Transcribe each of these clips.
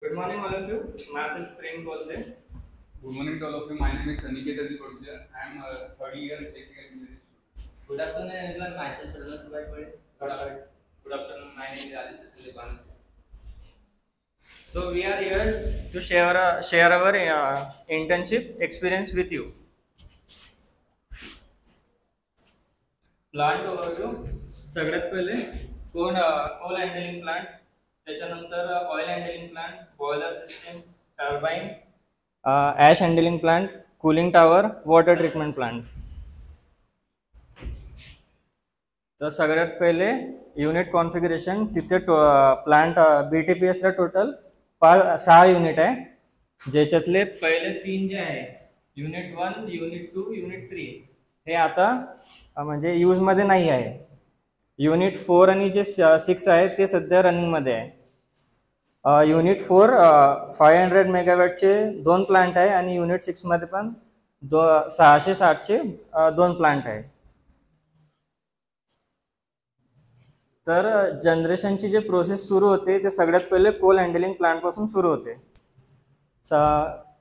Good morning, all of you. Myself, Prem Golde. Good morning to all of you. My name is Aniket Adipurja. I am a third year electrical engineering student. Good afternoon, everyone. Myself, Pranas Subhai. Good afternoon. My name is Aditya Sidipanas. So we are here to share our internship experience with you. Plant overview. सगळ्यात पहिले Coal handling plant, त्याच्यानंतर oil handling plant, boiler system, turbine, ash handling plant, cooling tower, water treatment plant. तर सगळ्यात पहिले unit configuration. तिथे plant BTPSला total 6 unit आहे, ज्याच्यातले पहिले 3 जे आहे युनिट 1, युनिट 2, युनिट 3 हे आता म्हणजे यूजमध्ये नाही आहे. युनिट 4 आणि जे 6 आहे ते सध्या रनिंगमध्ये आहे. युनिट 4 500 मेगावॅटचे 2 प्लांट आहे आणि युनिट 6मध्ये पण 660चे 2 प्लांट आहे. तर जनरेशनची जे प्रोसेस सुरू होते ते सगळ्यात पहिले कोल हँडलिंग प्लांटपासून सुरू होते.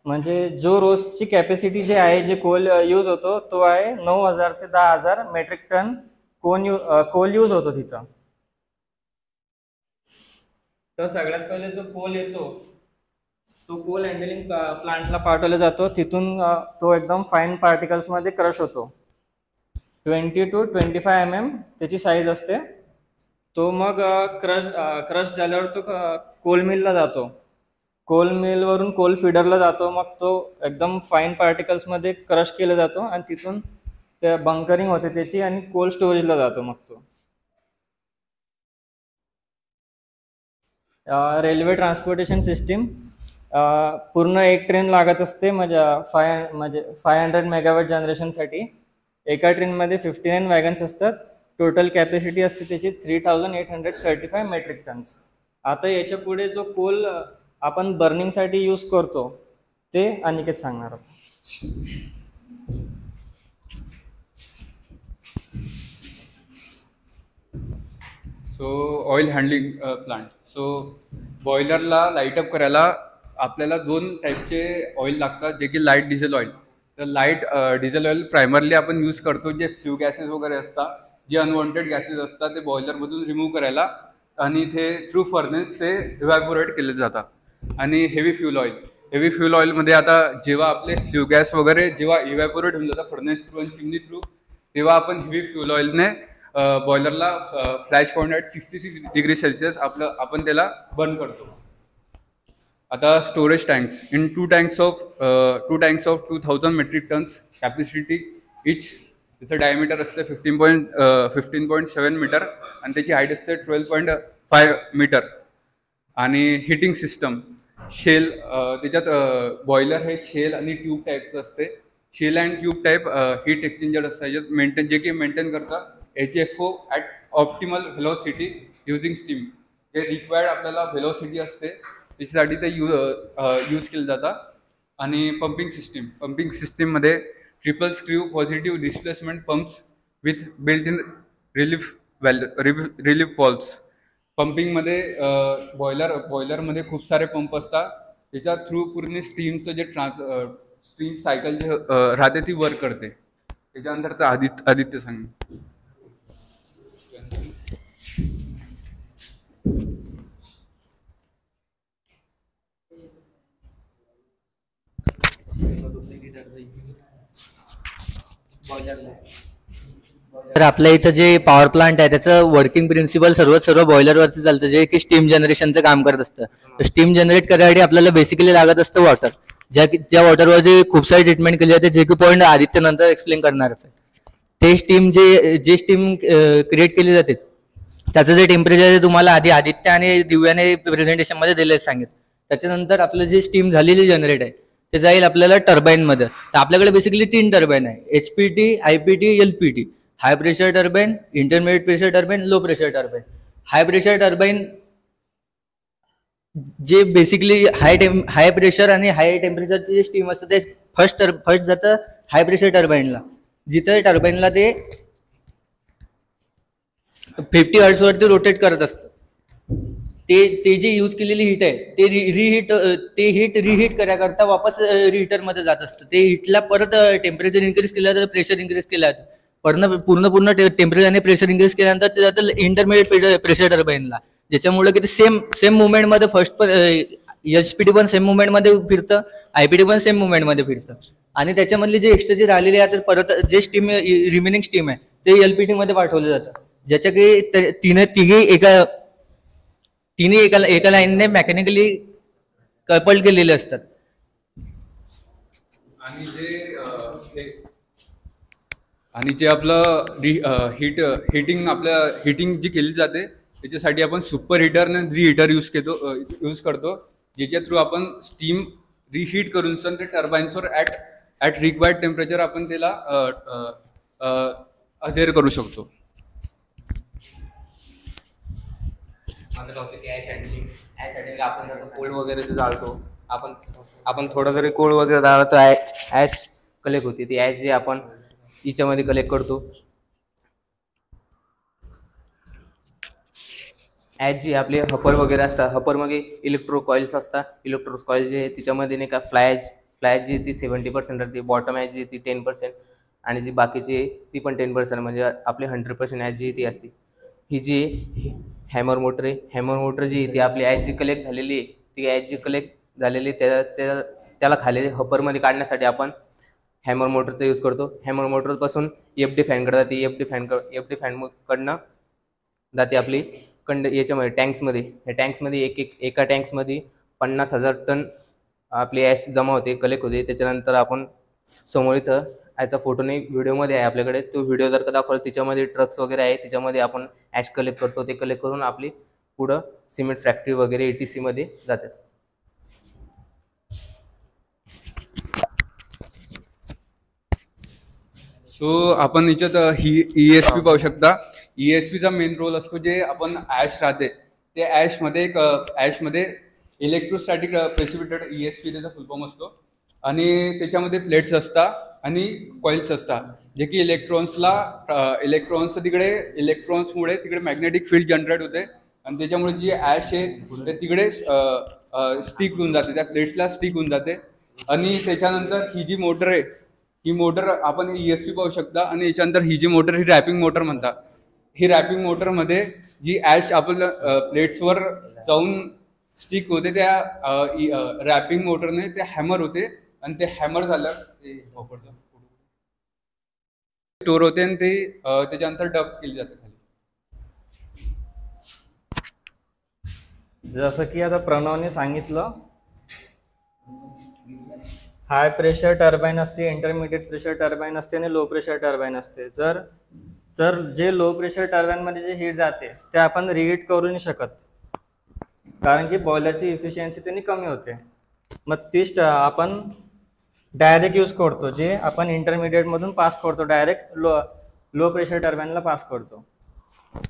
म्हणजे जो रोजची कॅपॅसिटी जे आहे, जे कोल यूज होतो तो आहे 9,000 ते 10,000 मेट्रिक टन कोल यूज होतो तिथं. तर सगळ्यात पहिले जो कोल येतो तो कोल हँडलिंग प्लांटला पाठवला जातो. तिथून तो एकदम फाईन पार्टिकल्समध्ये क्रश होतो. 20 to 25 mm त्याची साईज असते. तो मग क्रश झाल्यावर तो कोल मिलला जातो. कोल मिलवरून कोल फिडरला जातो. मग तो एकदम फाईन पार्टिकल्समध्ये क्रश केला जातो आणि तिथून त्या बंकरिंग होते त्याची आणि कोल स्टोरेजला जातो. मग तो रेल्वे ट्रान्सपोर्टेशन सिस्टीम. पूर्ण एक ट्रेन लागत असते म्हणजे 500 मेगावॅट जनरेशनसाठी. एका ट्रेनमध्ये 59 वॅगन्स असतात. टोटल कॅपॅसिटी असते त्याची 3,835 मेट्रिक टन्स. आता याच्या पुढे जो कोल आपण बर्निंगसाठी यूज करतो ते अनिकेत सांगणार होता. So oil handling plant. So बॉयलरला लाईटअप करायला आपल्याला 2 टाईपचे ऑइल लागतात, जे की लाईट डिझेल ऑइल. तर लाईट डिझेल ऑइल प्रायमरली आपण यूज करतो जे फ्ल्यू गॅसेस वगैरे असतात, जे अनवॉन्टेड गॅसेस असतात ते बॉयलरमधून रिमूव्ह करायला, आणि ते थ्रू फर्नेस ते इव्हॅपोरेट केले जातात. आणि हेवी फ्यूल ऑइलमध्ये आता जेव्हा आपले फ्ल्यू गॅस वगैरे जेव्हा इव्हॅपोरेट होऊन जातात फर्नेस थ्रू आणि चिमनी थ्रू, तेव्हा आपण हेवी फ्यूल ऑइलने बॉयलरला flash point at 66 degree Celsius आपण त्याला बर्न करतो. आता storage tanks. In 2 tanks of 2000 metric tons capacity each. त्याचं डायमीटर असते 15.7 मीटर आणि त्याची हाईट असते 12.5 मीटर. आणि हिटिंग सिस्टम शेल. त्याच्यात बॉयलर हे शेल आणि ट्यूब टाईपचं असते. Shell and tube type heat exchanger असतं याच्यात जे की मेंटेन करतात HFO at optimal velocity using steam. जे रिक्वायर्ड आपल्याला व्हेलॉसिटी असते त्याच्यासाठी ते यूज केलं जातं. आणि पंपिंग सिस्टीममध्ये triple screw positive displacement pumps with built in relief valves. पंपिंगमध्ये बॉयलरमध्ये खूप सारे पंप असतात. त्याच्या थ्रू पूर्ण स्टीमचं जे स्टीम सायकल जे राहते ती वर्क करते. त्याच्यानंतर तर आदित्य सांग. तर आपल्या इथं जे पॉवर प्लांट आहे त्याचं वर्किंग प्रिन्सिपल सर्व बॉयलरवरती चालतं, जे की स्टीम जनरेशनचं काम करत असतं. स्टीम जनरेट करण्यासाठी आपल्याला बेसिकली लागत असतं वॉटर. ज्या वॉटरवरती खूप सारी ट्रीटमेंट केली जाते, जे की पॉईंट आदित्य नंतर एक्सप्लेन करणारच आहे. ते स्टीम जे स्टीम क्रिएट केली जाते त्याचं जे टेम्परेचर आहे तुम्हाला आधी आदित्य आणि दिव्याने प्रेझेंटेशनमध्ये दिले सांगितलं. त्याच्यानंतर आपलं जे स्टीम झालेली जनरेट आहे ते जाईल आपल्याला टर्बाईनमध्ये. तर आपल्याकडे बेसिकली 3 टर्बाईन आहे, HPT, IPT, LPT. High pressure turbine, intermediate pressure turbine, low pressure turbine. High pressure turbine जे बेसिकली हाय प्रेशर आणि हाय टेम्परेचरचे जे स्टीम असतं ते फर्स्ट जातं हाय प्रेशर टर्बाईनला, जिथे टर्बाईनला ते 50 हर्ट्झ वरती रोटेट करत असतं. ते जे यूज केलेली हीट आहे ते ते हीट रिहीट करण्याकरता वापस मध्ये जात असतं. ते हीटला परत टेम्परेचर इन्क्रीज केलं तर प्रेशर इन्क्रीज केलं पूर्ण टेम्परेचर आणि प्रेशर इन्क्रीज केल्यानंतर ते जातं इंटरमिडिएट प्रेशर टर्बाईनला, ज्याच्यामुळे की ते सेम मुवमेंटमध्ये फर्स्ट एचपीटी पण सेम मुवमेंटमध्ये फिरतं, आयपीटी पण सेम मुवमेंटमध्ये फिरतं. आणि त्याच्यामधली जे एक्स्ट्रा जे राहिलेली आहे परत जे रिमेनिंग स्टीम आहे ते एलपीटी मध्ये पाठवलं जातं, ज्याच्या की तिन्ही एका लाईनने मेकॅनिकली कपल्ड केलेले असतात. आणि जे आपलं हिटिंग जी केली जाते त्याच्यासाठी आपण सुपर हिटर आणि रिहीटर यूज करतो, ज्याच्या थ्रू आपण स्टीम रिहीट करून ते टर्बाईन्सवर ॲट रिक्वायर्ड टेम्परेचर आपण त्याला अधेर करू शकतो. माझा टॉपिक आहे ॲश हँडलिंग. आपण जर कोल्ड वगैरे जाळतो, आपण थोडा जरी कोल्ड वगैरे जाळला तर ॲश कलेक्ट होते. ती ॲश जी आपण हिच्यामध्ये कलेक्ट करतो. ॲश जी आपले हपर वगैरे असतात, हपरमध्ये इलेक्ट्रो कॉइल्स असतात. इलेक्ट्रो कॉइल जे तिच्यामध्ये नाही का फ्लायज जी ती 70% राहते, बॉटम ॲश जी ती 10%, आणि जी बाकीची ती पण 10%, म्हणजे आपली 100% ॲश जी ती असते. ही जी हॅमर मोटर आहे, हॅमर मोटर जी ती आपली ॲश जी कलेक्ट झालेली आहे, ती ॲश जी कलेक्ट झालेली त्याला खाली हपरमध्ये काढण्यासाठी आपण हॅमर मोटरचा यूज करतो. हॅमर मोटरपासून एफडी फॅनकडे जाते, एफडी फॅनकडनं जाते आपली याच्यामध्ये टँक्समध्ये. या टँक्समध्ये एका टँक्समध्ये 50,000 टन आपली ॲश जमा होते, कलेक्ट होते. त्याच्यानंतर आपण समोर इथं याचा फोटो नाही, व्हिडिओमध्ये आहे आपल्याकडे, तो व्हिडिओ जर का दाखवला तिच्यामध्ये ट्रक्स वगैरे आहे, तिच्यामध्ये आपण ॲश कलेक्ट करतो. ते कलेक्ट करून आपली पुढं सिमेंट फॅक्टरी वगैरे ETC मध्ये जातात. सो आपण याच्यात ही ESP पाहू शकता. ESPचा मेन रोल असतो, जे आपण ॲश राहते ते ॲशमध्ये इलेक्ट्रोस्टॅटिक प्रेसिपिटेट ESP त्याचा फुल फॉर्म असतो. आणि त्याच्यामध्ये प्लेट्स असतात आणि कॉइल्स असतात, जे की इलेक्ट्रॉन्समुळे तिकडे मॅग्नेटिक फील्ड जनरेट होते आणि त्याच्यामुळे जी ॲश आहे ते तिकडे स्टिक होऊन जाते, त्या प्लेट्सला स्टिक होऊन जाते. आणि त्याच्यानंतर ही जी मोटर आहे, ही मोटर आपण ESP पाहू शकता. आणि याच्यानंतर ही जी मोटर, ही रॅपिंग मोटर म्हणतात. ही रॅपिंग मोटरमध्ये जी ॲश आपल्या प्लेट्सवर जाऊन स्टिक होते, त्या रॅपिंग मोटरने ते हॅमर होते आणि ते हॅमर झालं स्टोर होते आणि ते त्याच्यानंतर डब केली जाते खाली. जसं की आता प्रणवने सांगितलं, हाय प्रेशर टर्बाईन असते, इंटरमिडिएट प्रेशर टर्बाईन असते आणि लो प्रेशर टर्बाईन असते. जर जे लो प्रेशर टर्बाईनमध्ये जे हीट जाते ते आपण रिहीट करू नाही शकत, कारण की बॉयलरची इफिशियन्सी त्यांनी कमी होते. मग तीच आपण डायरेक्ट यूज करतो, जे आपण इंटरमिडिएटमधून पास करतो, डायरेक्ट लो प्रेशर टर्बाईनला पास करतो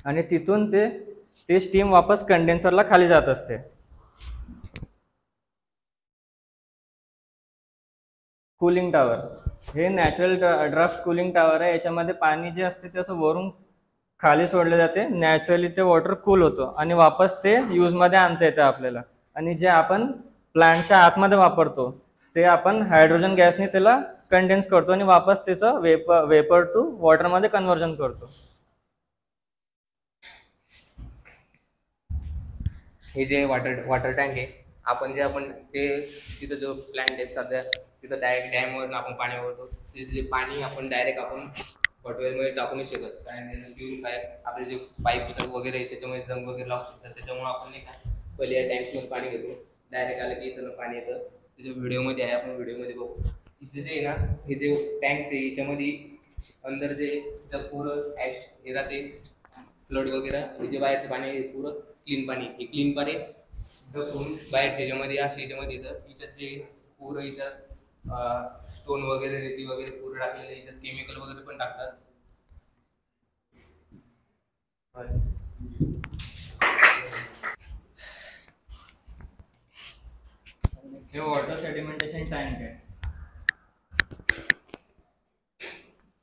आणि तिथून ते स्टीम वापस कंडेन्सरला खाली जात असते. कूलिंग टॉवर हे नॅचरल ड्राफ्ट कूलिंग टॉवर आहे. याच्यामध्ये पाणी जे असते ते असं वरून खाली सोडले जाते, नॅचरली ते वॉटर कूल होतं आणि वापस ते यूजमध्ये आणता येतं आपल्याला. आणि जे आपण प्लांटच्या आतमध्ये वापरतो ते आपण हायड्रोजन गॅसने त्याला कंडेन्स करतो आणि वापस त्याचं वेपर टू वॉटरमध्ये कन्व्हर्जन करतो. हे जे वॉटर टँक आहे, आपण ते तिथं जो प्लॅन्ट आहे सध्या तिथं डायरेक्ट डॅमवरून आपण पाणी वापरतो. ते जे पाणी आपण डायरेक्ट बॉटलमध्ये टाकू नाही शकत, कारण प्युरिफायर आपले जे पाईप वगैरे त्याच्यामध्ये जंग वगैरे लावू शकतात. त्याच्यामुळे आपण नाही का पहिले या टँक्समध्ये पाणी घेतो, डायरेक्ट आलं की इथं पाणी येतं. त्याच्या व्हिडिओमध्ये आहे, आपण व्हिडिओमध्ये बघू. इथे जे आहे ना, हे जे टँक्स आहे याच्यामध्ये अंदर जे पुरं ॲश हे राहते, फ्लड वगैरे, हे जे बाहेरचं पाणी आहे पुरं क्लीन पाणी. हे क्लीन पाणी ढकलून बाहेरच्या याच्यामध्ये अशा याच्यामध्ये येतं. हिच्यात जे पुरं हिच्यात स्टोन वगैरे, रेती वगैरे पुरं टाकलेलं, याच्यात केमिकल वगैरे पण टाकतात. हे वॉटर सेडिमेंटेशन टँक आहे.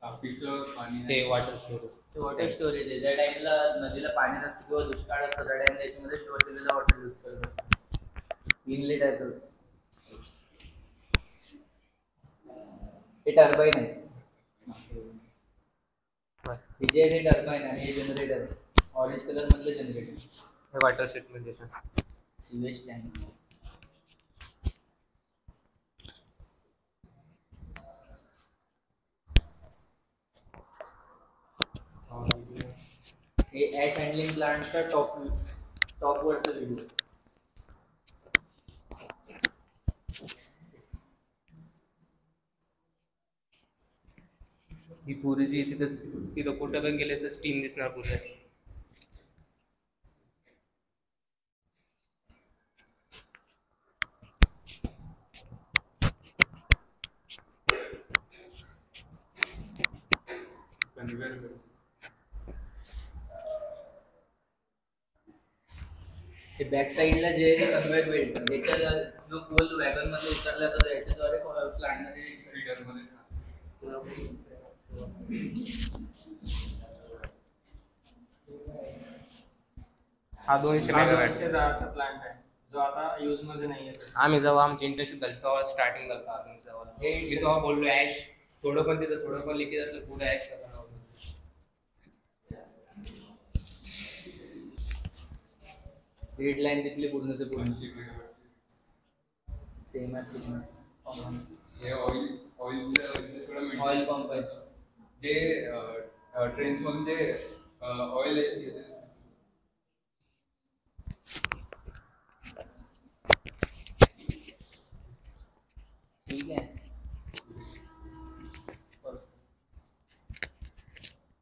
तापीचं पाणी ते वॉटर स्टोरेज वॉटर स्टोरेज आहे. ज्या टाइमला नदीला पाणी नसतं किंवा दुष्काळ असतो त्या टाइमला याच्यामध्ये स्टोअर केलेलं वॉटर यूज करत असतो. इनलेट आहे तो. हे टर्बाईन आहे. हे जे आहे ते टर्बाईन आणि हे जनरेटर आहे. ऑरेंज कलर मधलं जनरेटर. हे water treatment station. Sewage tank. हे ॲश हँडलिंग प्लांटचा टॉप वरचा व्हिडिओ. ही पुरी जी तिथं कुठं पण गेले तर स्टीम दिसणार पूर्ण. हे बॅक साईडला जे आहे ते कन्व्हेयर बेल्ट. याच्या जो पोल वॅगन मध्ये उतरला तर याच्याद्वारे प्लांट मध्ये हा 200 मेगावॅट. चा प्लांट आहे जो आता यूज मध्ये नाही आहे. आम्ही जेव्हा आमची इंटर्नशिप झाली तेव्हा स्टार्टिंग झालं आम्ही जेव्हा मी तेव्हा बोललो ॲश थोडं पण तिथं थोडं पण लिकेज असलं पुढे ॲश करणार. ग्रीड लाईन तिथली पूर्णचे पूर्ण सेम आहे. हे ऑइल ऑइल पंप आहे. जे ट्रेन्स मधून जे ऑइल